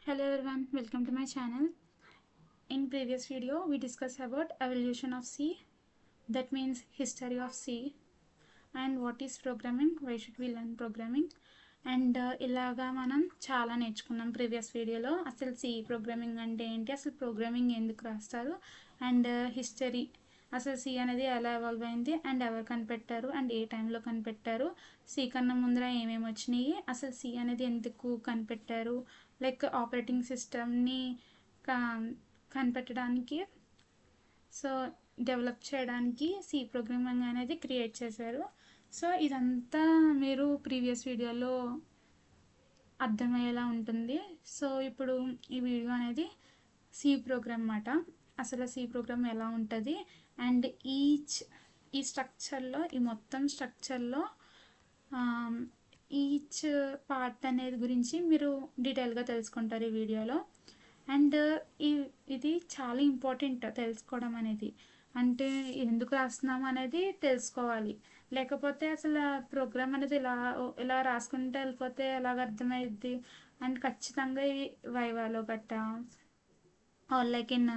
Hello everyone, welcome to my channel. In previous video, we discussed about evolution of C, that means history of C, and what is programming, why should we learn programming, and ఇలాగా మనం చాలా నేర్చుకున్నాం previous వీడియోలో. అసలు C programming అంటే ఏంటి, అసలు programming ఎందుకు రాస్తారు, అండ్ హిస్టరీ, అసలు సి అనేది ఎలా ఎవాల్వ్ అయింది అండ్ ఎవరు కనిపెట్టారు అండ్ ఏ టైంలో కనిపెట్టారు, సి కన్నా ముందర ఏమేమి వచ్చినాయి, అసలు సి అనేది ఎందుకు కనిపెట్టారు, లైక్ ఆపరేటింగ్ సిస్టమ్ని కనిపెట్టడానికి, సో డెవలప్ చేయడానికి సి ప్రోగ్రామింగ్ అనేది క్రియేట్ చేశారు. సో ఇదంతా మీరు ప్రీవియస్ వీడియోలో అర్థమయ్యేలా ఉంటుంది. సో ఇప్పుడు ఈ వీడియో అనేది సి ప్రోగ్రామ్ అన్నమాట. అసలు సి ప్రోగ్రామ్ ఎలా ఉంటుంది అండ్ ఈ స్ట్రక్చర్లో, ఈ మొత్తం స్ట్రక్చర్లో ఈచ్ పార్ట్ అనేది గురించి మీరు డీటెయిల్గా తెలుసుకుంటారు ఈ వీడియోలో. అండ్ ఇది చాలా ఇంపార్టెంట్ తెలుసుకోవడం అనేది. అంటే ఎందుకు రాస్తున్నాము అనేది తెలుసుకోవాలి, లేకపోతే అసలు ప్రోగ్రామ్ అనేది ఇలా రాసుకుంటే వెళ్ళిపోతే ఎలాగ అర్థమైద్ది. అండ్ ఖచ్చితంగా ఈ వైవాలో గట్ట or like in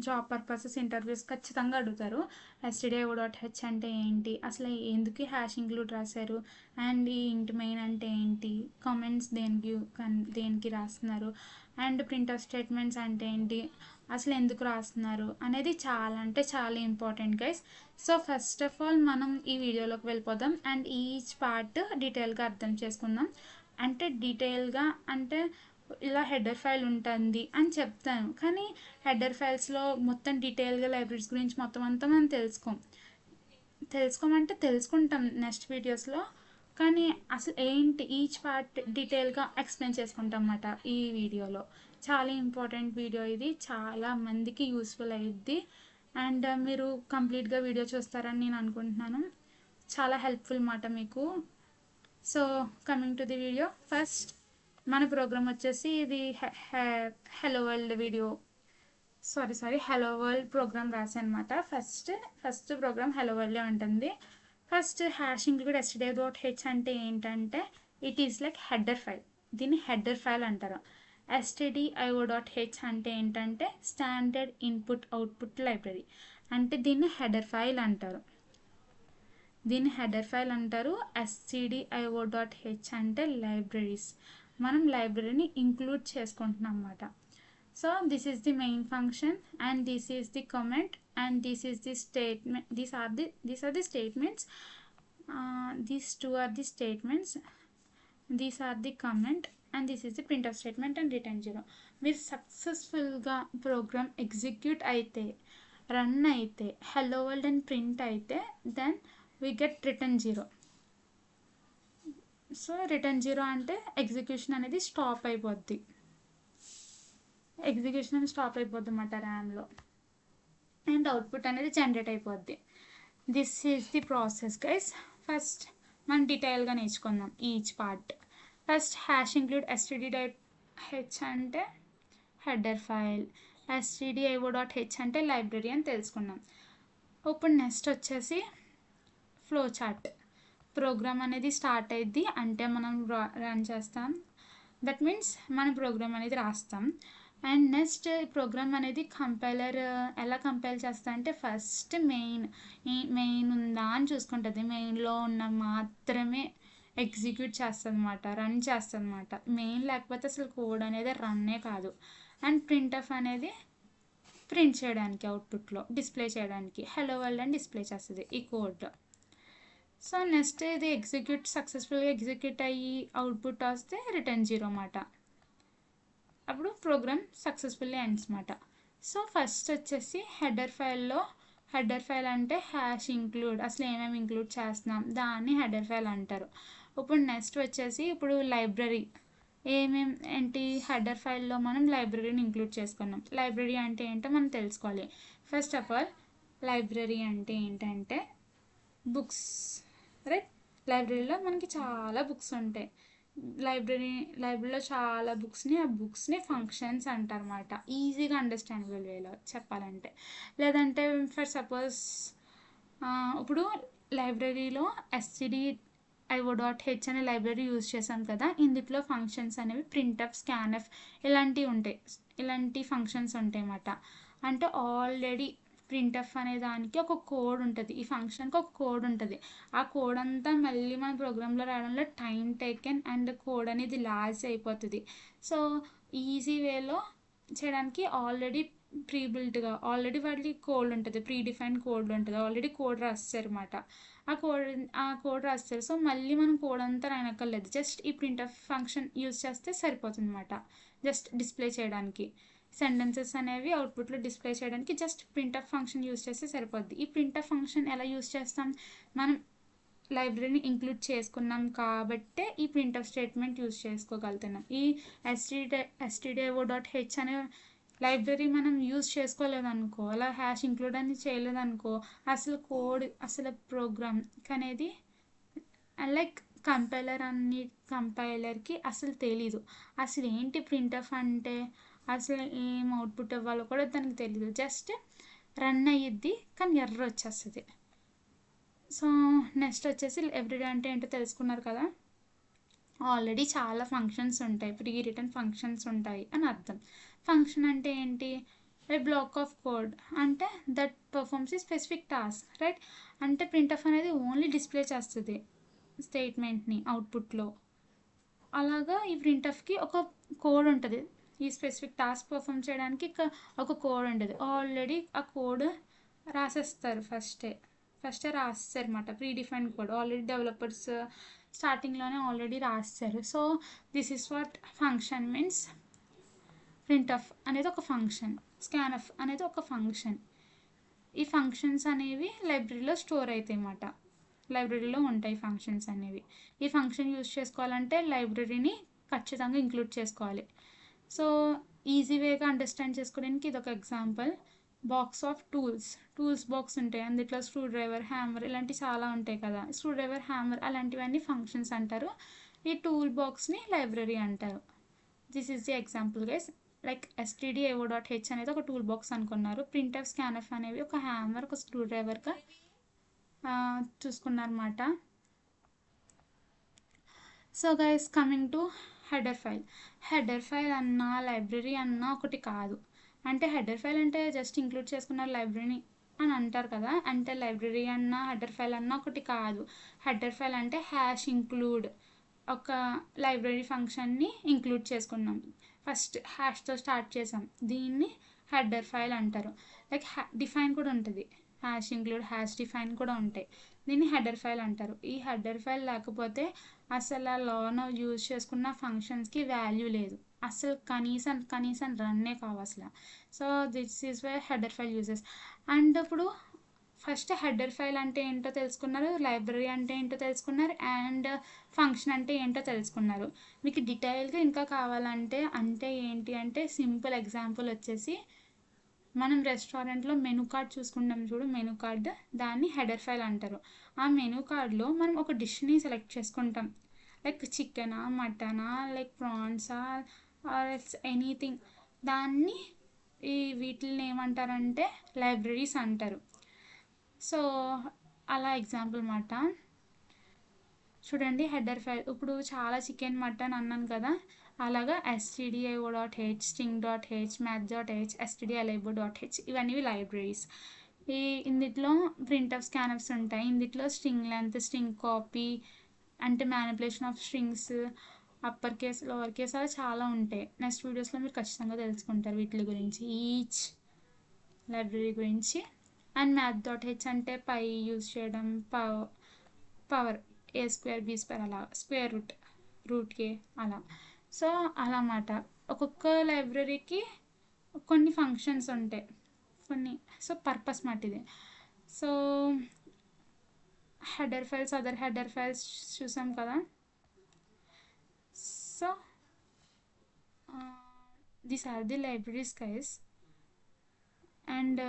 job purposes interviews ఖచ్చితంగా అడుగుతారు. stdio.h అంటే ఏంటి, అసలు ఎందుకు హ్యాష్ ఇంక్లూడ్ రాశారు, అండ్ ఈ ఇంట్ మెయిన్ అంటే ఏంటి, కామెంట్స్ దేనికి రాస్తున్నారు, అండ్ ప్రింటర్ స్టేట్మెంట్స్ అంటే ఏంటి, అసలు ఎందుకు రాస్తున్నారు అనేది చాలా అంటే చాలా important guys. So first of all మనం ఈ వీడియోలోకి వెళ్ళిపోదాం అండ్ ఈచ్ పార్ట్ డీటెయిల్గా అర్థం చేసుకుందాం. అంటే డీటెయిల్గా అంటే ఇలా హెడర్ ఫైల్ ఉంటుంది అని చెప్తాను, కానీ హెడర్ ఫైల్స్లో మొత్తం డీటెయిల్గా లైబ్రరీస్ గురించి మొత్తం అంతా మనం తెలుసుకోమంటే తెలుసుకుంటాం నెక్స్ట్ వీడియోస్లో, కానీ అసలు ఏంటి ఈచ్ పార్ట్ డీటెయిల్గా ఎక్స్ప్లెయిన్ చేసుకుంటాం అన్నమాట ఈ వీడియోలో. చాలా ఇంపార్టెంట్ వీడియో ఇది, చాలా మందికి యూస్ఫుల్ అయ్యిద్ది. అండ్ మీరు కంప్లీట్గా వీడియో చూస్తారని నేను అనుకుంటున్నాను, చాలా హెల్ప్ఫుల్ అన్నమాట మీకు. So coming to the video, first మన ప్రోగ్రామ్ వచ్చేసి ఇది hello world hello world program రాశాను అనమాట. ఫస్ట్ ప్రోగ్రామ్ హెలో వరల్డ్ ఉంటుంది. ఫస్ట్ హ్యాష్ ఇంక్లూడ్ stdio.h అంటే ఏంటంటే it is like header file, దీన్ని హెడర్ ఫైల్ అంటారు. stdio.h అంటే ఏంటంటే స్టాండర్డ్ ఇన్పుట్ అవుట్పుట్ లైబ్రరీ, అంటే దీన్ని హెడర్ ఫైల్ అంటారు. stdio.h అంటే లైబ్రరీస్, మనం లైబ్రరీని ఇంక్లూడ్ చేసుకుంటున్నాం అన్నమాట. So this is the main function and this is the comment and this is the statement, these are the statements, these two are the statements, these are the comment and this is the print statement and return 0. మీరు సక్సెస్ఫుల్గా program execute అయితే, run అయితే, hello world and print అయితే then we get return 0. So return 0 అంటే execution అనేది stop అయిపోద్ది అన్నమాట ర్యామ్లో, అండ్ అవుట్పుట్ అనేది జనరేట్ అయిపోద్ది. This is the process guys. First మనం డీటెయిల్గా నేర్చుకుందాం each part. First hash include stdio.h అంటే హెడర్ ఫైల్, stdio.h అంటే లైబ్రరీ అని తెలుసుకున్నాం. ఇప్పుడు నెక్స్ట్ వచ్చేసి ఫ్లో చార్ట్. ప్రోగ్రామ్ అనేది స్టార్ట్ అయ్యిద్ది అంటే మనం రన్ చేస్తాం, దట్ మీన్స్ మన ప్రోగ్రామ్ అనేది రాస్తాం. అండ్ నెక్స్ట్ ప్రోగ్రామ్ అనేది కంపైలర్ ఎలా కంపైల్ చేస్తా అంటే ఫస్ట్ మెయిన్ ఉందా అని చూసుకుంటుంది, మెయిన్లో ఉన్న మాత్రమే ఎగ్జిక్యూట్ చేస్తుంది అన్నమాట, రన్ చేస్తుంది అన్నమాట. మెయిన్ లేకపోతే అసలు కోడ్ అనేది రన్నే కాదు. అండ్ ప్రింట్ఎఫ్ అనేది ప్రింట్ చేయడానికి, అవుట్పుట్లో డిస్ప్లే చేయడానికి హెలో వరల్డ్ అని డిస్ప్లే చేస్తుంది ఈ కోడ్. సో నెక్స్ట్ ఇది సక్సెస్ఫుల్గా ఎగ్జిక్యూట్ అయ్యి అవుట్పుట్ వస్తే రిటర్న్ 0 అన్నమాట. అప్పుడు ప్రోగ్రామ్ సక్సెస్ఫుల్లీ ఎండ్స్ అన్నమాట. సో ఫస్ట్ వచ్చేసి హెడర్ ఫైల్ అంటే హ్యాష్ ఇంక్లూడ్, అసలు ఏమేమి ఇంక్లూడ్ చేస్తున్నాం దాన్ని హెడర్ ఫైల్ అంటారు. ఇప్పుడు నెక్స్ట్ వచ్చేసి ఇప్పుడు లైబ్రరీ ఏంటి, హెడర్ ఫైల్లో మనం లైబ్రరీని ఇంక్లూడ్ చేసుకున్నాం. లైబ్రరీ అంటే ఏంటో మనం తెలుసుకోవాలి. ఫస్ట్ ఆఫ్ ఆల్ లైబ్రరీ అంటే ఏంటంటే బుక్స్, రైట్. లైబ్రరీలో మనకి చాలా బుక్స్ ఉంటాయి. లైబ్రరీలో చాలా బుక్స్ని ఫంక్షన్స్ అంటారన్నమాట, ఈజీగా అండర్స్టాండబుల్ వేలో చెప్పాలంటే. లేదంటే ఫర్ సపోజ్ ఇప్పుడు లైబ్రరీలో stdio.h అనే లైబ్రరీ యూజ్ చేసాం కదా, ఇందులో ఫంక్షన్స్ అనేవి ప్రింట్ఎఫ్, స్కాన్ఎఫ్ ఇలాంటివి ఉంటాయి. ఇలాంటి ఫంక్షన్స్ ఉంటాయి అన్నమాట. అంటే ఆల్రెడీ ప్రింట్ఎఫ్ అనే దానికి ఒక కోడ్ ఉంటుంది, ఈ ఫంక్షన్కి ఒక కోడ్ ఉంటుంది. ఆ కోడ్ అంతా మళ్ళీ మన ప్రోగ్రాంలో రాయడంలో టైం టేకెన్ అండ్ కోడ్ అనేది లాస్ అయిపోతుంది. సో ఈజీ వేలో చేయడానికి ఆల్రెడీ ప్రీబిల్ట్గా ఆల్రెడీ వాళ్ళకి కోడ్ ఉంటుంది, ప్రీ డిఫైన్డ్ కోడ్ ఉంటుంది, ఆల్రెడీ కోడ్ రాస్తారు అనమాట. ఆ కోడ్ రాస్తారు. సో మళ్ళీ మనం కోడ్ అంతా రాయనక్కర్లేదు, జస్ట్ ఈ ప్రింట్ఎఫ్ ఫంక్షన్ యూజ్ చేస్తే సరిపోతుంది అనమాట. జస్ట్ డిస్ప్లే చేయడానికి సెంటెన్సెస్ అనేవి అవుట్పుట్లో డిస్ప్లే చేయడానికి జస్ట్ ప్రింట్ఎఫ్ ఫంక్షన్ యూజ్ చేస్తే సరిపోద్ది. ఈ ప్రింట్ఎఫ్ ఫంక్షన్ ఎలా యూజ్ చేస్తాం, మనం లైబ్రరీని ఇంక్లూడ్ చేసుకున్నాం కాబట్టే ఈ ప్రింట్ఎఫ్ స్టేట్మెంట్ యూజ్ చేసుకోగలుగుతున్నాం. ఈ stdio.h అనే లైబ్రరీ మనం యూజ్ చేసుకోలేదనుకో, అలా హ్యాష్ ఇంక్లూడ్ అని చేయలేదనుకో, అసలు కోడ్ అసలు ప్రోగ్రామ్ అనేది లైక్ కంపైలర్కి అసలు తెలీదు అసలు ఏంటి ప్రింట్ఎఫ్ అంటే, అసలు ఏం అవుట్పుట్ ఇవ్వాలో కూడా దానికి తెలీదు. జస్ట్ రన్ అయ్యిద్ది కానీ ఎర్రర్ వచ్చేస్తుంది. సో నెక్స్ట్ వచ్చేసి ఎవ్రీడే అంటే ఏంటో తెలుసుకున్నారు కదా. ఆల్రెడీ చాలా ఫంక్షన్స్ ఉంటాయి, ప్రీ రిటర్న్ ఫంక్షన్స్ ఉంటాయి అని అర్థం. ఫంక్షన్ అంటే ఏంటి, ఏ బ్లాక్ ఆఫ్ కోడ్ అంటే దట్ పర్ఫార్మ్స్ ఈ స్పెసిఫిక్ టాస్క్, రైట్. అంటే ప్రింట్ఎఫ్ అనేది ఓన్లీ డిస్ప్లే చేస్తుంది స్టేట్మెంట్ని అవుట్పుట్లో. అలాగా ఈ ప్రింట్ఎఫ్కి ఒక కోడ్ ఉంటుంది, ఈ స్పెసిఫిక్ టాస్క్ పర్ఫామ్ చేయడానికి ఒక కోడ్ ఉంటుంది. ఆల్రెడీ ఆ కోడ్ రాసేస్తారు, ఫస్టే రాస్తారు అనమాట. Pre defined code already developers స్టార్టింగ్లోనే ఆల్రెడీ రాస్తారు. So this is what function means. Printf అనేది ఒక ఫంక్షన్, స్కాన్ఎఫ్ అనేది ఒక ఫంక్షన్. ఈ ఫంక్షన్స్ అనేవి లైబ్రరీలో స్టోర్ అవుతాయి అన్నమాట, లైబ్రరీలో ఉంటాయి ఫంక్షన్స్ అనేవి. ఈ ఫంక్షన్ యూజ్ చేసుకోవాలంటే లైబ్రరీని ఖచ్చితంగా ఇంక్లూడ్ చేసుకోవాలి. సో ఈజీ వేగా అండర్స్టాండ్ చేసుకోవడానికి ఇది ఒక example. Box of tools box ఉంటాయి, అందులో స్క్రూ డ్రైవర్, హ్యామర్ ఇలాంటి చాలా ఉంటాయి కదా. స్క్రూ డ్రైవర్, హ్యామర్ అలాంటివన్నీ ఫంక్షన్స్ అంటారు. ఈ టూల్ బాక్స్ని లైబ్రరీ అంటారు. This is the example guys. Like stdio.h అనేది ఒక టూల్ బాక్స్ అనుకున్నారు, ప్రింట్ఎఫ్, స్కాన్ఎఫ్ అనేవి ఒక హ్యామర్, ఒక స్క్రూ డ్రైవర్గా చూసుకున్నారన్నమాట. So guys coming to header file అన్నా లైబ్రరీ అన్నా ఒకటి కాదు. అంటే హెడర్ ఫైల్ అంటే జస్ట్ ఇంక్లూడ్ చేసుకున్నారు లైబ్రరీని అని అంటారు కదా, అంటే లైబ్రరీ అన్నా హెడర్ ఫైల్ అన్నా ఒకటి కాదు. హెడర్ ఫైల్ అంటే హ్యాష్ ఇంక్లూడ్, ఒక లైబ్రరీ ఫంక్షన్ని ఇంక్లూడ్ చేసుకున్నాం, ఫస్ట్ హ్యాష్తో స్టార్ట్ చేసాం, దీన్ని హెడర్ ఫైల్ అంటారు. లైక్ డిఫైన్ కూడా ఉంటుంది, హ్యాష్ ఇంక్లూడ్, హ్యాష్ డిఫైన్ కూడా ఉంటాయి, దీన్ని హెడర్ ఫైల్ అంటారు. ఈ హెడర్ ఫైల్ లేకపోతే అసలు ఆ లోన యూజ్ చేసుకున్న ఫంక్షన్స్కి వాల్యూ లేదు, అసలు కనీసం రన్నే కావు అసలు. So this is why header file uses. And ఇప్పుడు ఫస్ట్ హెడర్ ఫైల్ అంటే ఏంటో తెలుసుకున్నారు, లైబ్రరీ అంటే ఏంటో తెలుసుకున్నారు, అండ్ ఫంక్షన్ అంటే ఏంటో తెలుసుకున్నారు. మీకు డీటెయిల్గా ఇంకా కావాలంటే అంటే ఏంటి అంటే సింపుల్ ఎగ్జాంపుల్ వచ్చేసి, మనం రెస్టారెంట్లో మెనూ కార్డ్ చూసుకుంటాం చూడు, మెనూ కార్డ్, దాన్ని హెడర్ ఫైల్ అంటారు. ఆ మెనూ కార్డ్లో మనం ఒక డిష్ని సెలెక్ట్ చేసుకుంటాం, లైక్ చికెనా, మటనా, లైక్ ప్రాన్సా ఆర్ ఎనీథింగ్. దాన్ని వీటిని ఏమంటారంటే లైబ్రరీస్ అంటారు. సో అలా ఎగ్జాంపుల్ మాట చూడండి. హెడర్ ఫైల్ ఇప్పుడు చాలా చికెన్, మటన్ అన్నాను కదా, అలాగా stdio.h, string.h, math.h, stdio.lib.h ఇవన్నీ లైబ్రరీస్. ఇందులో ప్రింట్ఎఫ్, స్కాన్ఎఫ్స్ ఉంటాయి. ఇందులో స్ట్రింగ్ లెంత్, స్ట్రింగ్ కాపీ అంటే manipulation of strings, upper case, lower case అలా చాలా ఉంటాయి. నెక్స్ట్ వీడియోస్లో మీరు ఖచ్చితంగా తెలుసుకుంటారు వీటి గురించి, ఈచ్ లైబ్రరీ గురించి. అండ్ math.h అంటే పై యూజ్ చేయడం, పవర్ a² b² అలా, స్క్వేర్ రూట్ k అలా. సో అలా అన్నమాట. ఒక్కొక్క లైబ్రరీకి కొన్ని ఫంక్షన్స్ ఉంటాయి, కొన్ని. సో పర్పస్ మాట ఇది. So header files, other header files చూసాం కదా. So these are the libraries guys. And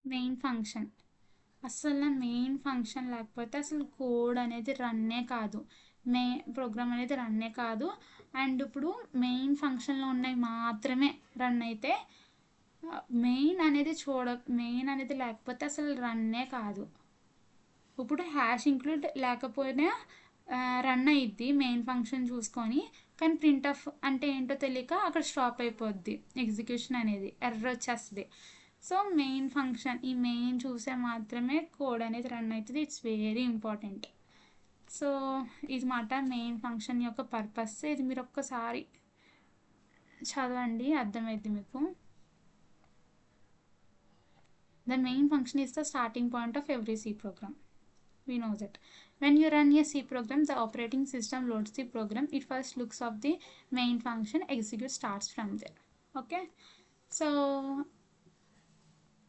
main function, అసలు మెయిన్ ఫంక్షన్ లేకపోతే అసలు కోడ్ అనేది రన్నే కాదు, ప్రోగ్రామ్ అనేది రన్నే కాదు. అండ్ ఇప్పుడు మెయిన్ ఫంక్షన్లో ఉన్నవి మాత్రమే రన్ అయితే మెయిన్ అనేది లేకపోతే అసలు రన్నే కాదు. ఇప్పుడు హ్యాష్ ఇంక్లూడ్ లేకపోయినా రన్ అయ్యిద్ది మెయిన్ ఫంక్షన్ చూసుకొని, కానీ ప్రింట్ ఆఫ్ అంటే ఏంటో తెలియక అక్కడ స్టాప్ అయిపోద్ది ఎగ్జిక్యూషన్ అనేది, ఎర్రర్ వచ్చేస్తుంది. సో మెయిన్ ఫంక్షన్, ఈ మెయిన్ చూసే మాత్రమే కోడ్ అనేది రన్ అవుతుంది. It's very important. సో ఇది మాట మెయిన్ ఫంక్షన్ యొక్క పర్పస్. ఇది మీరు ఒక్కసారి చదవండి, అర్థమైద్ది మీకు. The main function is the starting point of every C program. We know that. When you run a C program, the operating system loads the program. It first looks up the main function, execute starts from there. Okay. So,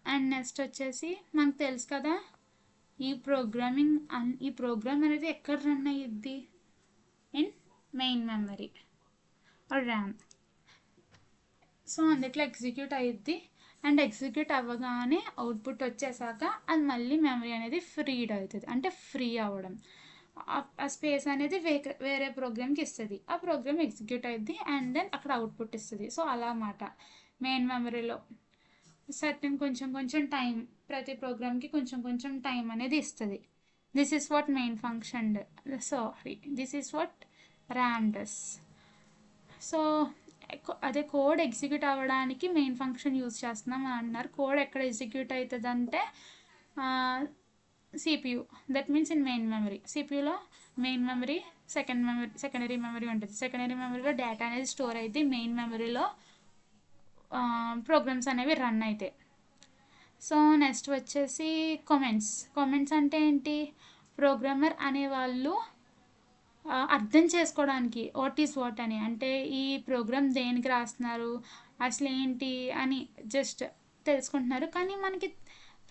and next వచ్చేసి మనకు తెలుసు కదా, ఈ programme అనేది ఎక్కడ run అయ్యిద్ది? In main memory or RAM. So అందుట్లో execute అయ్యిద్ది. అండ్ ఎగ్జిక్యూట్ అవ్వగానే అవుట్పుట్ వచ్చేసాక అది మళ్ళీ మెమరీ అనేది ఫ్రీడ్ అవుతుంది. అంటే ఫ్రీ అవ్వడం, ఆ స్పేస్ అనేది వేరే ప్రోగ్రామ్కి ఇస్తుంది. ఆ ప్రోగ్రామ్ ఎగ్జిక్యూట్ అయ్యిద్ది అండ్ దెన్ అక్కడ అవుట్పుట్ ఇస్తుంది. సో అలా మాట మెయిన్ మెమరీలో సర్టెన్ కొంచెం టైం, ప్రతి ప్రోగ్రామ్కి కొంచెం టైం అనేది ఇస్తుంది. This is what main function this is what RAM does. So అదే కోడ్ ఎగ్జిక్యూట్ అవ్వడానికి మెయిన్ ఫంక్షన్ యూజ్ చేస్తున్నాం అని అన్నారు. కోడ్ ఎక్కడ ఎగ్జిక్యూట్ అవుతుంది అంటే CPU, that means in main memory. సిపియులో మెయిన్ మెమరీ, సెకండరీ మెమరీ ఉంటుంది. సెకండరీ మెమరీలో డేటా అనేది స్టోర్ అయితే మెయిన్ మెమరీలో ప్రోగ్రామ్స్ అనేవి రన్ అవుతాయి. సో నెక్స్ట్ వచ్చేసి కామెంట్స్ అంటే ఏంటి? ప్రోగ్రామర్ అనేవాళ్ళు అర్థం చేసుకోవడానికి వాట్ ఈస్ వాట్ అని, అంటే ఈ ప్రోగ్రామ్ దేనికి రాస్తున్నారు, అసలు ఏంటి అని జస్ట్ తెలుసుకుంటున్నారు. కానీ మనకి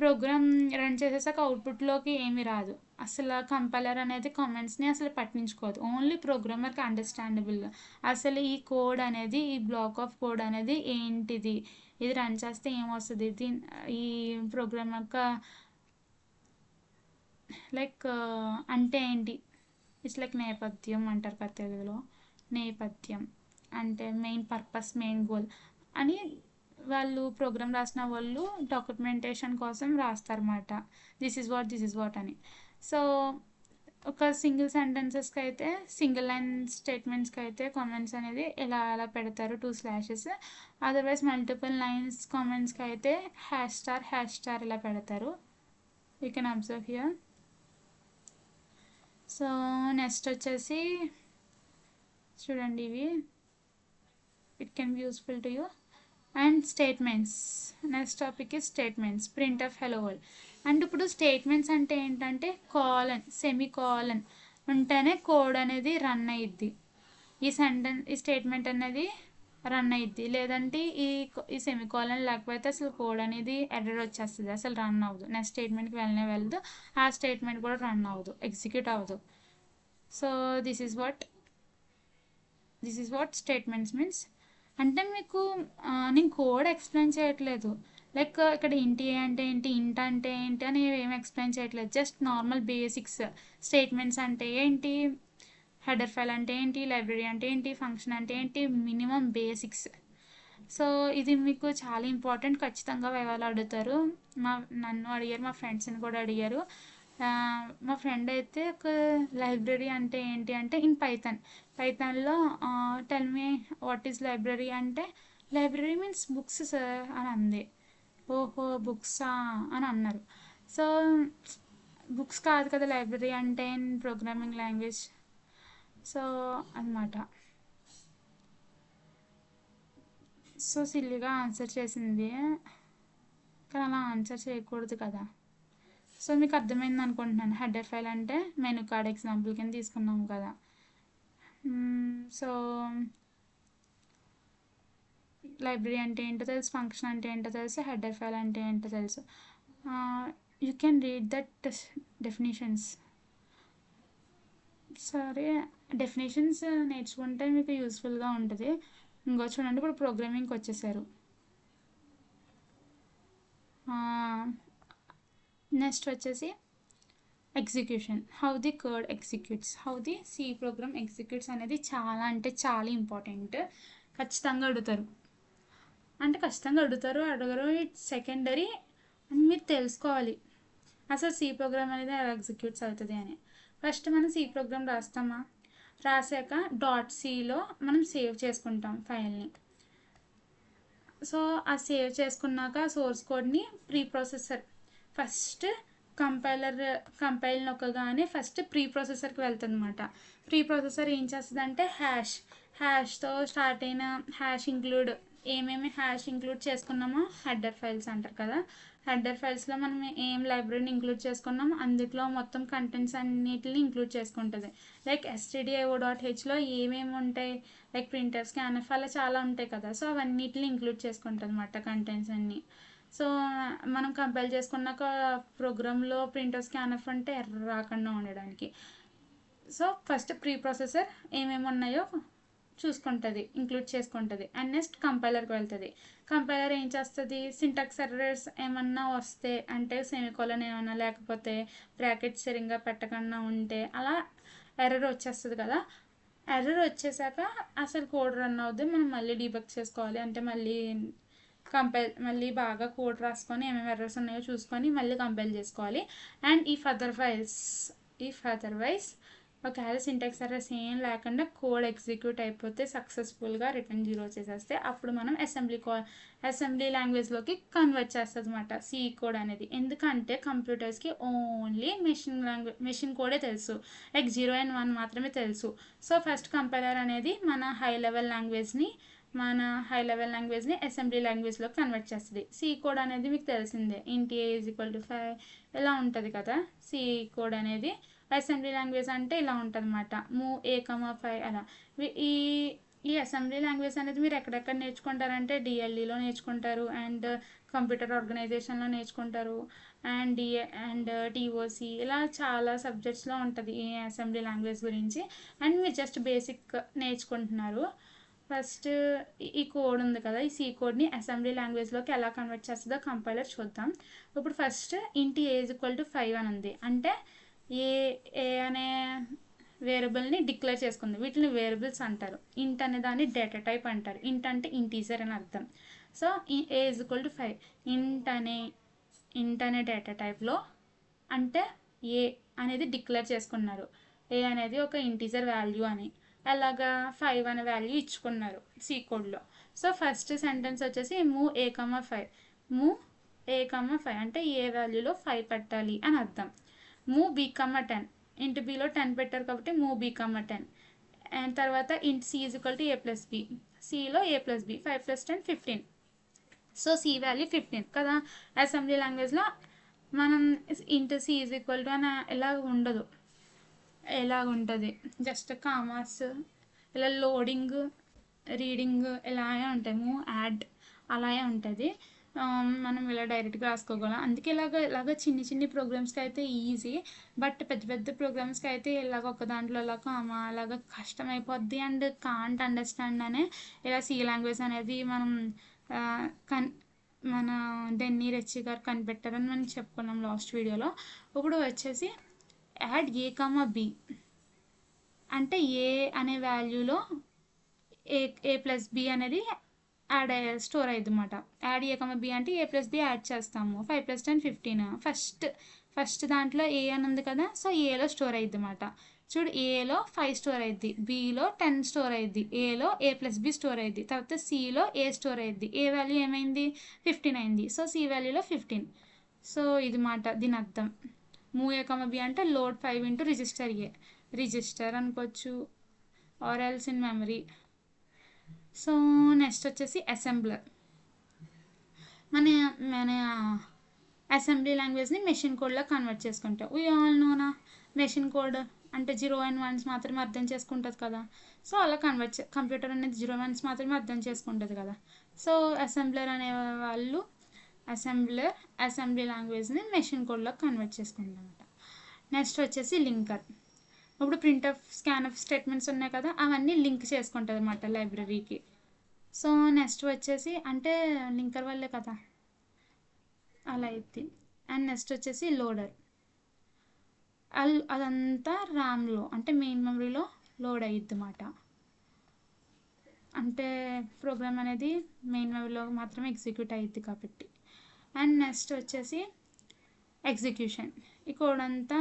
ప్రోగ్రామ్ రన్ చేసేసాక అవుట్పుట్లోకి ఏమీ రాదు. అసలు కంపైలర్ అనేది కామెంట్స్ని అసలు పట్టించుకోదు. ఓన్లీ ప్రోగ్రామర్కి అండర్స్టాండబుల్గా అసలు ఈ కోడ్ అనేది, ఈ బ్లాక్ ఆఫ్ కోడ్ అనేది ఏంటిది, ఇది రన్ చేస్తే ఏమొస్తుంది, ఈ ప్రోగ్రామ్ యొక్క లైక్ అంటే ఏంటి. ఇట్స్ లైక్ నేపథ్యం అంటారు కదా తెలుగులో. నేపథ్యం అంటే మెయిన్ పర్పస్, మెయిన్ గోల్ అని వాళ్ళు ప్రోగ్రామ్ రాసిన వాళ్ళు డాక్యుమెంటేషన్ కోసం రాస్తారన్నమాట. దిస్ ఈజ్ వాట్ అని. సో ఒక సింగిల్ సెంటెన్సెస్కి అయితే, సింగిల్ లైన్ స్టేట్మెంట్స్కి అయితే కామెంట్స్ అనేది ఎలా పెడతారు, 2 స్లాషెస్. అదర్వైజ్ మల్టిపుల్ లైన్స్ కామెంట్స్కి అయితే హ్యాష్ స్టార్ ఇలా పెడతారు. You can observe here. So next వచ్చేసి చూడండి, ఇవి it can be useful to you. And statements, next topic is statements. Print of hello world. And ఇప్పుడు స్టేట్మెంట్స్ అంటే ఏంటంటే సెమీకోలన్ ఉంటేనే కోడ్ అనేది రన్ అయ్యిద్ది. ఈ స్టేట్మెంట్ అనేది రన్ అయ్యిద్ది. లేదంటే ఈ సెమీకోలన్ లేకపోతే అసలు కోడ్ అనేది ఎర్రర్ వచ్చేస్తుంది, అసలు రన్ అవ్వదు. నెక్స్ట్ స్టేట్మెంట్కి వెళ్ళదు, ఆ స్టేట్మెంట్ కూడా రన్ అవ్వదు, ఎగ్జిక్యూట్ అవ్వదు. So this is what statements means. అంటే మీకు నేను కోడ్ ఎక్స్ప్లెయిన్ చేయట్లేదు. లైక్ ఇక్కడ ఇంట్ అంటే ఏంటి, ఇంట్ అంటే ఏంటి అని ఏం ఎక్స్ప్లెయిన్ చేయట్లేదు. Just normal basics. స్టేట్మెంట్స్ అంటే ఏంటి, హెడర్ ఫైల్ అంటే ఏంటి, లైబ్రరీ అంటే ఏంటి, ఫంక్షన్ అంటే ఏంటి, మినిమం బేసిక్స్. సో ఇది మీకు చాలా ఇంపార్టెంట్. ఖచ్చితంగా వైవాలో అడుగుతారు. నన్ను అడిగారు, మా ఫ్రెండ్స్ని కూడా అడిగారు. మా ఫ్రెండ్ అయితే ఒక లైబ్రరీ అంటే ఏంటి అంటే ఇన్ పైథాన్లో tell me what is library అంటే, లైబ్రరీ మీన్స్ బుక్స్ సార్ అని అంది. ఓహో బుక్సా అని అన్నారు. సో బుక్స్ కాదు కదా లైబ్రరీ అంటే ఇన్ ప్రోగ్రామింగ్ లాంగ్వేజ్. సో అన్నమాట. సో సిల్లీగా ఆన్సర్ చేసింది, కానీ అలా ఆన్సర్ చేయకూడదు కదా. సో మీకు అర్థమైంది అనుకుంటున్నాను. హెడర్ ఫైల్ అంటే మెనూ కార్డ్ ఎగ్జాంపుల్ కింద తీసుకున్నాము కదా. సో లైబ్రరీ అంటే ఏంటో తెలుసు, ఫంక్షన్ అంటే ఏంటో తెలుసు, హెడర్ ఫైల్ అంటే ఏంటో తెలుసు. You can read that definitions. సరే, డెఫినేషన్స్ నేర్చుకుంటే మీకు యూస్ఫుల్గా ఉంటుంది. ఇంకో చూడండి, ఇప్పుడు ప్రోగ్రామింగ్కి వచ్చేసారు. నెక్స్ట్ వచ్చేసి execution, how the code executes, how the C program executes అనేది చాలా అంటే చాలా ఇంపార్టెంట్. ఖచ్చితంగా అడుగుతారు. అంటే ఖచ్చితంగా అడుగుతారు అడగరు, ఇట్స్ సెకండరీ అని మీరు తెలుసుకోవాలి అసలు సి ప్రోగ్రామ్ అనేది ఎలా ఎగ్జిక్యూట్స్ అవుతుంది అని. ఫస్ట్ మనం సి ప్రోగ్రామ్ రాస్తామా, రాసాక .cలో మనం సేవ్ చేసుకుంటాం ఫైల్ని. సో ఆ సేవ్ చేసుకున్నాక సోర్స్ కోడ్ని ప్రీ ప్రాసెసర్ ఫస్ట్ కంపైల్ నొక్కగానే ఫస్ట్ ప్రీ ప్రాసెసర్కి వెళ్తుంది అనమాట. ప్రీ ప్రాసెసర్ ఏం చేస్తుంది అంటే హ్యాష్తో స్టార్ట్ అయిన ఏమేమి హ్యాష్ ఇంక్లూడ్ చేసుకున్నామో హెడర్ ఫైల్స్ అంటారు కదా, హెడర్ ఫైల్స్లో మనం ఏం లైబ్రరీని ఇంక్లూడ్ చేసుకున్నామో అందులో మొత్తం కంటెంట్స్ అన్నిటిని ఇంక్లూడ్ చేసుకుంటుంది. లైక్ stdio.hలో ఏమేమి ఉంటాయి, లైక్ ప్రింటర్ స్కాన్ఎఫ్ అలా చాలా ఉంటాయి కదా, సో అవన్నిటిని ఇంక్లూడ్ చేసుకుంటుంది అన్నమాట కంటెంట్స్ అన్నీ. సో మనం కంపైల్ చేసుకున్నాక ప్రోగ్రాంలో ప్రింటర్ స్కాన్ఎఫ్ అంటే ఎర్ర రాకుండా ఉండడానికి సో ఫస్ట్ ప్రీ ప్రాసెసర్ ఏమేమి ఉన్నాయో చూసుకుంటుంది, ఇంక్లూడ్ చేసుకుంటుంది. అండ్ నెక్స్ట్ కంపైలర్కి వెళ్తుంది. కంపైలర్ ఏం చేస్తుంది, సింటాక్స్ ఎర్రర్స్ ఏమన్నా వస్తే అంటే సెమికోలన్ ఏమన్నా లేకపోతే బ్రాకెట్స్ సరిగ్గా పెట్టకుండా ఉంటే అలా ఎర్రర్ వచ్చేస్తుంది కదా. ఎర్రర్ వచ్చేసాక అసలు కోడ్ రన్ అవుద్ది, మనం మళ్ళీ డీబగ్ చేసుకోవాలి. అంటే మళ్ళీ బాగా కోడ్ రాసుకొని ఏమేమి ఎర్రర్స్ ఉన్నాయో చూసుకొని మళ్ళీ కంపైల్ చేసుకోవాలి. అండ్ ఇఫ్ అదర్వైజ్ ఒకవేళ సింటాక్స్ ఎర్రర్స్ ఏం లేకుండా కోడ్ ఎగ్జిక్యూట్ అయిపోతే సక్సెస్ఫుల్గా రిటర్న్ 0 చేసేస్తే అప్పుడు మనం అసెంబ్లీ లాంగ్వేజ్లోకి కన్వర్ట్ చేస్తుంది అనమాట సి కోడ్ అనేది. ఎందుకంటే కంప్యూటర్స్కి ఓన్లీ మెషిన్ కోడే తెలుసు, లైక్ 0 and 1 మాత్రమే తెలుసు. సో ఫస్ట్ కంపైలర్ అనేది మన హై లెవెల్ లాంగ్వేజ్ని అసెంబ్లీ లాంగ్వేజ్లోకి కన్వర్ట్ చేస్తుంది. సి కోడ్ అనేది మీకు తెలిసిందే, int a = 5 ఇలా ఉంటుంది కదా. సి కోడ్ అనేది అసెంబ్లీ లాంగ్వేజ్ అంటే ఇలా ఉంటుంది అనమాట, move a, 5 అలా. ఈ అసెంబ్లీ లాంగ్వేజ్ అనేది మీరు ఎక్కడెక్కడ నేర్చుకుంటారంటే DLEలో నేర్చుకుంటారు, అండ్ కంప్యూటర్ ఆర్గనైజేషన్లో నేర్చుకుంటారు, అండ్ TOC ఇలా చాలా సబ్జెక్ట్స్లో ఉంటుంది ఈ అసెంబ్లీ లాంగ్వేజ్ గురించి. అండ్ మీరు జస్ట్ బేసిక్ నేర్చుకుంటున్నారు. ఫస్ట్ ఈ కోడ్ ఉంది కదా, ఈ సి కోడ్ని అసెంబ్లీ లాంగ్వేజ్లోకి ఎలా కన్వర్ట్ చేస్తుందో కంపైలర్ చూద్దాం. ఇప్పుడు ఫస్ట్ int a = 5 అని ఉంది, అంటే ఏ అనే వేరియబుల్ని డిక్లేర్ చేసుకుంది. వీటిని వేరియబుల్స్ అంటారు. ఇంట్ అనే దాన్ని డేటా టైప్ అంటారు. ఇంట్ అంటే ఇంటీజర్ అని అర్థం. సో a = 5 ఇంట్ అనే డేటా టైప్లో అంటే ఏ అనేది డిక్లేర్ చేసుకున్నారు. ఏ అనేది ఒక ఇంటీజర్ వాల్యూ అని, అలాగా 5 అనే వాల్యూ ఇచ్చుకున్నారు సి కోడ్లో. సో ఫస్ట్ సెంటెన్స్ వచ్చేసి move a, 5 అంటే ఏ వాల్యూలో 5 పెట్టాలి అని అర్థం. move b, 10 ఇంట్ బిలో 10 పెట్టారు కాబట్టి move b, 10. అండ్ తర్వాత int c = a + b, సిలో a + b, 5 + 10 15. So C value 15 కదా. అసెంబ్లీ లాంగ్వేజ్లో మనం int c = అని ఎలా ఉండదు, ఎలాగ ఉంటుంది జస్ట్ కామాస్ ఇలా లోడింగ్ రీడింగ్ ఇలాగే ఉంటాయి, మూవ్ యాడ్ అలాగే ఉంటుంది. మనం ఇలా డైరెక్ట్గా రాసుకోగలం. అందుకే ఇలాగ చిన్ని ప్రోగ్రామ్స్కి అయితే ఈజీ, బట్ పెద్ద ప్రోగ్రామ్స్కి అయితే ఇలాగ ఒక దాంట్లో అలాగ కష్టమైపోద్ది అండ్ కాంట్ అండర్స్టాండ్ అనే ఇలా సి లాంగ్వేజ్ అనేది మన డెన్నీ రెచ్చి గారు కనిపెట్టారని మనం చెప్పుకున్నాం లాస్ట్ వీడియోలో. ఇప్పుడు వచ్చేసి యాడ్ a, b అంటే ఏ అనే వాల్యూలో a + b అనేది స్టోర్ అయ్యింది అనమాట. యాడ్ a, b అంటే a + b యాడ్ చేస్తాము. 5 + 10 15. ఫస్ట్ దాంట్లో ఏ అని ఉంది కదా, సో ఏలో స్టోర్ అయ్యిద్ది అనమాట. చూడు, ఏలో 5 స్టోర్ అయ్యిద్ది, బిలో 10 స్టోర్ అయ్యిద్ది, ఏలో a + b స్టోర్ అయ్యిద్ది, తర్వాత సిలో ఏ స్టోర్ అయ్యిద్ది, ఏ వాల్యూ ఏమైంది 15 అయింది. So C వాల్యూలో 15. సో ఇది మాట దీని అర్థం. move a, b అంటే లోడ్ 5 into రిజిస్టర్ అనుకోవచ్చు, or else in memory. So next వచ్చేసి అసెంబ్లర్. మన అసెంబ్లీ లాంగ్వేజ్ని మెషిన్ కోడ్లో కన్వర్ట్ చేసుకుంటాం. వీ ఆల్ నోనా మెషిన్ కోడ్ అంటే 0 and 1 మాత్రమే అర్థం చేసుకుంటుంది కదా. సో అలా కంప్యూటర్ అనేది 0 and 1 మాత్రమే అర్థం చేసుకుంటుంది కదా. సో అసెంబ్లర్ అనే వాళ్ళు అసెంబ్లీ లాంగ్వేజ్ని మెషిన్ కోడ్లో కన్వర్ట్ చేసుకుంటాం అనమాట. నెక్స్ట్ వచ్చేసి లింకర్. ఇప్పుడు ప్రింట్ఎఫ్ స్కాన్ఎఫ్ స్టేట్మెంట్స్ ఉన్నాయి కదా, అవన్నీ లింక్ చేసుకుంటుంది అన్నమాట లైబ్రరీకి. సో నెక్స్ట్ వచ్చేసి అంటే లింకర్ వల్లే కదా అలా అయింది. అండ్ నెక్స్ట్ వచ్చేసి లోడర్. అదంతా ర్యామ్లో అంటే మెయిన్ మెమరీలో లోడ్ అయ్యిద్ది అన్నమాట. అంటే ప్రోగ్రామ్ అనేది మెయిన్ మెమరీలో మాత్రమే ఎగ్జిక్యూట్ అయ్యిద్ది కాబట్టి. అండ్ నెక్స్ట్ వచ్చేసి ఎగ్జిక్యూషన్. ఈ కోడ్ అంతా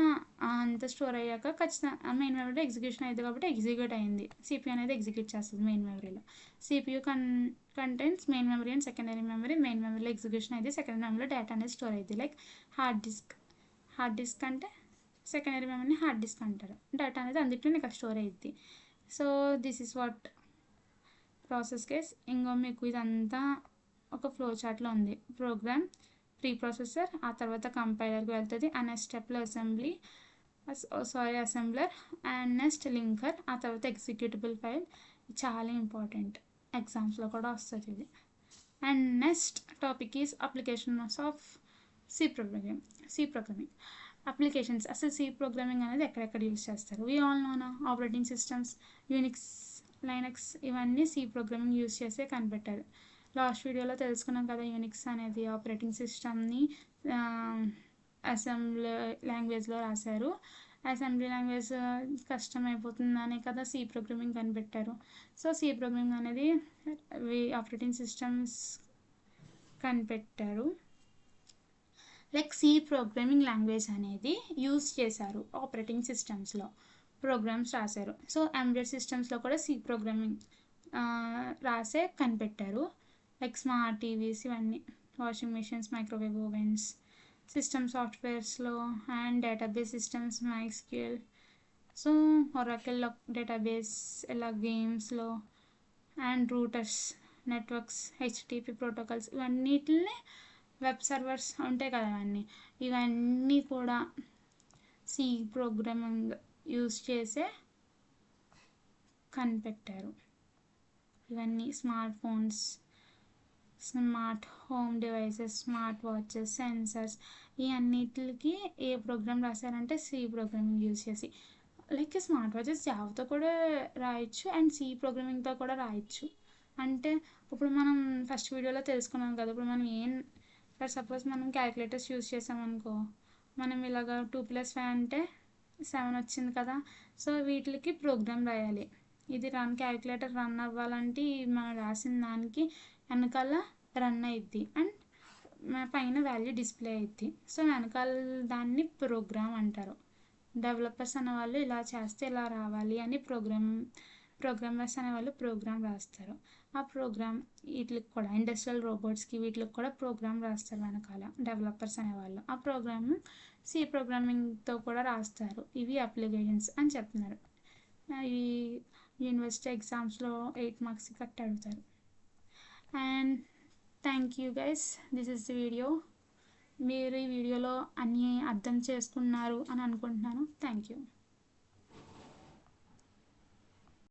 స్టోర్ అయ్యాక ఖచ్చితంగా మెయిన్ మెమరీలో ఎగ్జిక్యూషన్ అయ్యింది కాబట్టి ఎగ్జిక్యూట్ అయింది. సిపియూ అనేది ఎగ్జిక్యూట్ చేస్తుంది మెయిన్ మెమరీలో. CPU contents main memory and secondary memory. Main మెమరీలో ఎగ్జిక్యూషన్ అయితే సెకండరీ మెమరీలో డేటా అనేది స్టోర్ అయ్యింది. లైక్ హార్డ్ డిస్క్ అంటే సెకండరీ మెమరీని హార్డ్ డిస్క్ అంటారు. డేటా అనేది అందుట్లో ఇక్కడ స్టోర్ అయ్యిద్ది. So this is what process case. ఇంకో మీకు ఇదంతా ఒక ఫ్లో చార్ట్లో ఉంది. ప్రోగ్రామ్, ప్రీ ప్రాసెసర్, ఆ తర్వాత కంపైలర్కి వెళ్తుంది. ఆ నెక్స్ట్ స్టెప్లో అసెంబ్లర్ అండ్ నెక్స్ట్ లింకర్, ఆ తర్వాత ఎగ్జిక్యూటబుల్ ఫైల్. చాలా ఇంపార్టెంట్, ఎగ్జామ్స్లో కూడా వస్తుంది ఇది. And next topic is applications of C programming. Applications, అసలు సి ప్రోగ్రామింగ్ అనేది ఎక్కడెక్కడ యూజ్ చేస్తారు? వీ ఆల్ నోనా, ఆపరేటింగ్ సిస్టమ్స్, యూనిక్స్, లైనక్స్, ఇవన్నీ సి ప్రోగ్రామింగ్ యూజ్ చేసే కనిపెట్టారు. లాస్ట్ వీడియోలో తెలుసుకున్నాం కదా, యూనిక్స్ అనేది ఆపరేటింగ్ సిస్టమ్ని అసెంబ్లీ లాంగ్వేజ్లో రాశారు. అసెంబ్లీ లాంగ్వేజ్ కష్టమైపోతుందనే కదా సి ప్రోగ్రామింగ్ కనిపెట్టారు. సో సి ప్రోగ్రామింగ్ అనేది ఆపరేటింగ్ సిస్టమ్స్ కనిపెట్టారు. లైక్ సి ప్రోగ్రామింగ్ లాంగ్వేజ్ అనేది యూజ్ చేశారు ఆపరేటింగ్ సిస్టమ్స్లో, ప్రోగ్రామ్స్ రాశారు. సో ఎంబెడెడ్ సిస్టమ్స్లో కూడా సి ప్రోగ్రామింగ్ రాసే కనిపెట్టారు. లైక్ స్మార్ట్ టీవీస్, ఇవన్నీ washing machines, microwave ovens, system సాఫ్ట్వేర్స్లో and database systems, MySQL, so Oracle database, ఇలా గేమ్స్లో and routers, networks, HTTP protocols, ఇవన్నిటిని వెబ్ సర్వర్స్ ఉంటాయి కదా, ఇవన్నీ కూడా సి ప్రోగ్రామింగ్ యూజ్ చేసే కనిపెట్టారు. ఇవన్నీ smart phones, smart home devices, smart watches, sensors, ఈ అన్నిటికి ఏ ప్రోగ్రామ్ రాశారంటే సి ప్రోగ్రామింగ్ యూజ్ చేసి. లైక్ స్మార్ట్ వాచెస్ జావాతో కూడా రాయొచ్చు అండ్ సి ప్రోగ్రామింగ్తో కూడా రాయొచ్చు. అంటే ఇప్పుడు మనం ఫస్ట్ వీడియోలో తెలుసుకున్నాం కదా, ఇప్పుడు మనం ఫర్ సపోజ్ మనం క్యాలిక్యులేటర్స్ యూజ్ చేసామనుకో, మనం ఇలాగ 2+5 అంటే 7 వచ్చింది కదా. సో వీటికి ప్రోగ్రామ్ రాయాలి. ఇది క్యాలిక్యులేటర్ రన్ అవ్వాలంటే మనం రాసిన దానికి వెనకాల రన్ అయ్యిద్ది అండ్ పైన వాల్యూ డిస్ప్లే అయ్యిద్ది. సో వెనకాల దాన్ని ప్రోగ్రామ్ అంటారు. డెవలపర్స్ అనేవాళ్ళు ఇలా చేస్తే ఇలా రావాలి అని ప్రోగ్రామర్స్ అనేవాళ్ళు ప్రోగ్రామ్ రాస్తారు. ఆ ప్రోగ్రామ్ వీటికి కూడా ఇండస్ట్రియల్ రోబోట్స్కి వీటికి కూడా ప్రోగ్రామ్ రాస్తారు వెనకాల డెవలపర్స్ అనేవాళ్ళు. ఆ ప్రోగ్రామ్ సి ప్రోగ్రామింగ్తో కూడా రాస్తారు. ఇవి అప్లికేషన్స్ అని చెప్తున్నారు. ఈ యూనివర్సిటీ ఎగ్జామ్స్లో 8 మార్క్స్ కట్ అడుగుతారు. And thank you guys, this is the video. మీరు ఈ వీడియోలో అన్నీ అర్థం చేసుకున్నారు అని అనుకుంటున్నాను. Thank you.